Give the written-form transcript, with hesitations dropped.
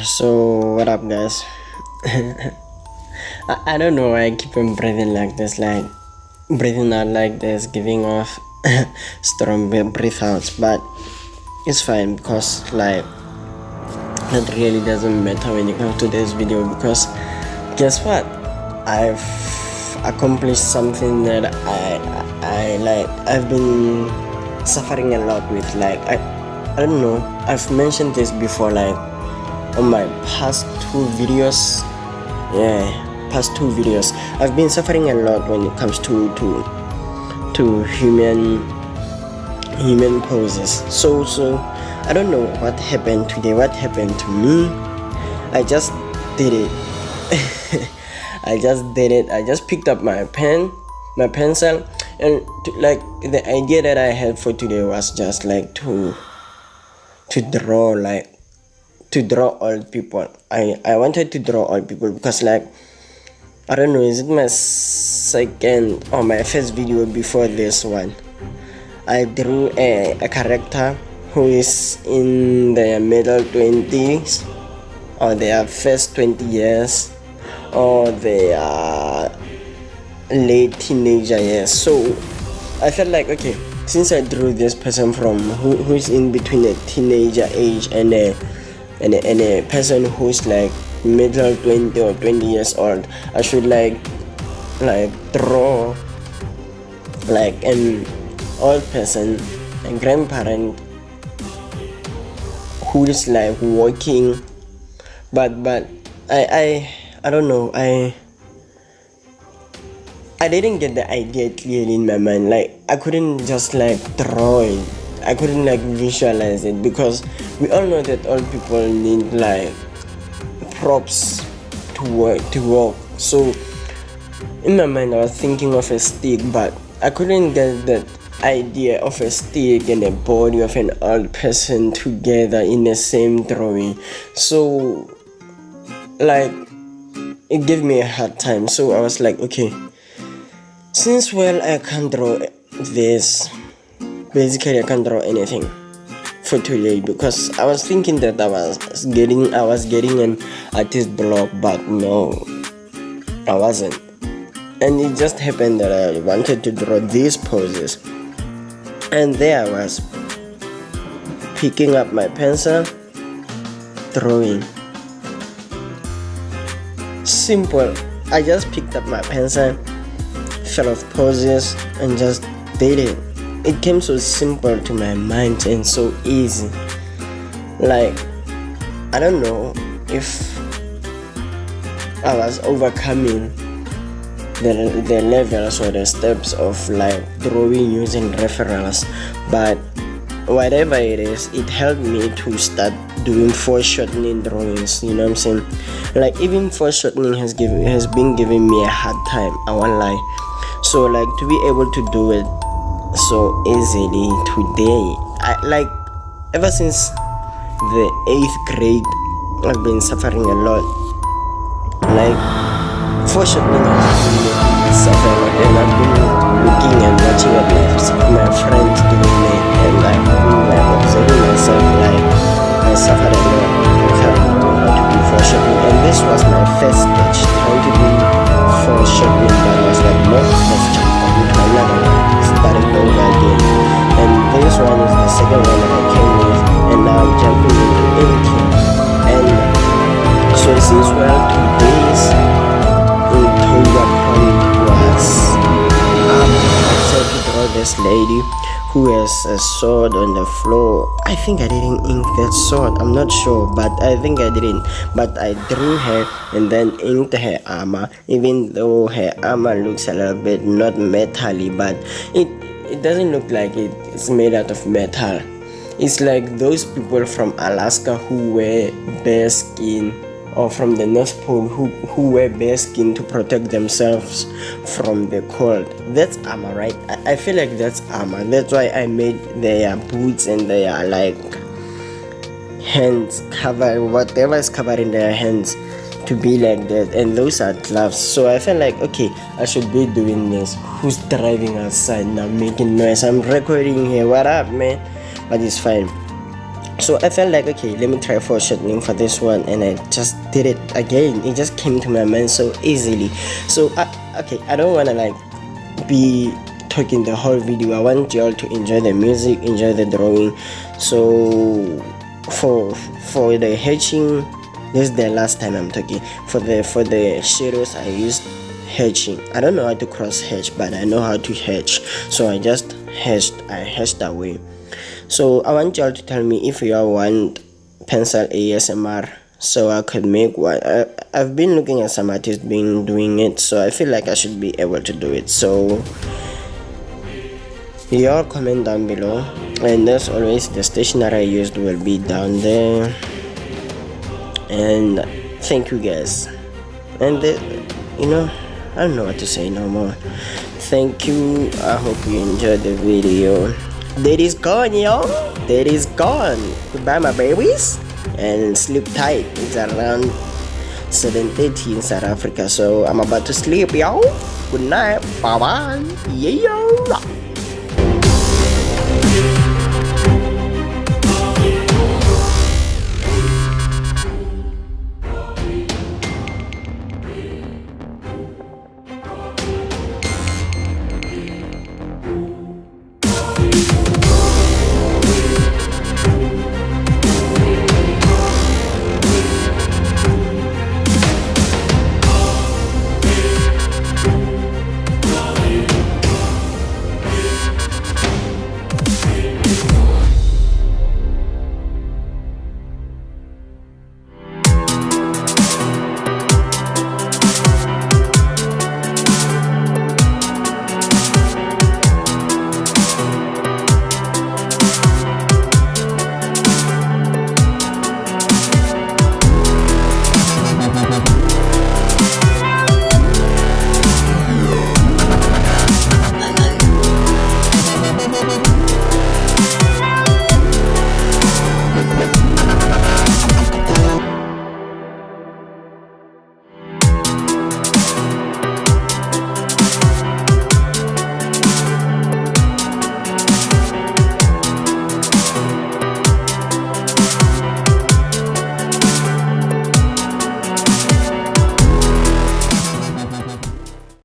So what up, guys? I don't know why I keep on breathing like this, like breathing out like this, giving off strong breath outs, but it's fine because like that really doesn't matter when it comes to this video, because guess what, I've accomplished something that I like. I've been suffering a lot with, like I don't know, I've mentioned this before, like on my past two videos. Past two videos, I've been suffering a lot when it comes to human poses. So I don't know what happened today, what happened to me. I just did it. I just picked up my pencil, and like the idea that I had for today was just like to draw old people. I wanted to draw old people because, like, I don't know, is it my second or my first video before this one? I drew a character who is in their middle 20s or their first 20 years or their late teenager years. So I felt like, okay, since I drew this person from who's in between a teenager age and a person who's like middle 20 or 20 years old, I should like draw like an old person, a grandparent who is like walking, but I don't know, I didn't get the idea clearly in my mind. Like I couldn't just like draw it, I couldn't like visualize it, because we all know that old people need like props to walk. So in my mind I was thinking of a stick, but I couldn't get that idea of a stick and a body of an old person together in the same drawing. So like it gave me a hard time. So I was like, okay, since I can't draw this, basically I can't draw anything for today, because I was thinking that I was getting an artist block, but no, I wasn't. And it just happened that I wanted to draw these poses, and there I was picking up my pencil, drawing. Simple. I just picked up my pencil, fell off poses, and just did it. It came so simple to my mind and so easy. Like, I don't know if I was overcoming the levels or the steps of like drawing using referrals, but whatever it is, it helped me to start doing foreshortening drawings. You know what I'm saying? Like even foreshortening has been giving me a hard time, I won't lie. So like to be able to do it so easily today, I like, ever since the 8th grade I've been suffering a lot. Like fortunately has been suffering, and I've been looking and watching at my friends doing it, and I've been like observing myself, like I suffered a lot without knowing how to do foreshortening. And this was my first sketch trying to do foreshortening, but I was like, no, let's jump into another one, starting over again. And this one is the second one that I came with, and now I'm jumping into inking. And so since today's inktober prompt was I tried to draw this lady who has a sword on the floor. I think I didn't ink that sword, I'm not sure, but I think I didn't. But I drew her and then inked her armor, even though her armor looks a little bit not metal-y, but it doesn't look like it's made out of metal. It's like those people from Alaska who wear bear skin, or from the North Pole who wear bear skin to protect themselves from the cold. That's armor, right? I feel like that's armor. That's why I made their boots and their like hands cover, whatever is covering their hands, to be like that. And those are gloves. So I felt like, okay, I should be doing this. Who's driving outside now making noise? I'm recording here. What up, man? But it's fine. So I felt like, okay, let me try foreshadowing for this one, and I just did it again. It just came to my mind so easily. So I don't want to like be talking the whole video. I want you all to enjoy the music, enjoy the drawing. So for the hatching, this is the last time I'm talking. For the shadows, I used hatching. I don't know how to cross hatch, but I know how to hatch. So I just hatched away. So I want y'all to tell me if you all want pencil ASMR, so I could make one. I've been looking at some artists doing it, so I feel like I should be able to do it. So y'all comment down below, and as always, the stationery I used will be down there. And thank you guys. And I don't know what to say no more. Thank you. I hope you enjoyed the video. That is gone, yo. That is gone. Goodbye, my babies, and sleep tight. It's around 7:30 in South Africa, so I'm about to sleep, yo. Good night. Bye bye. Yeah.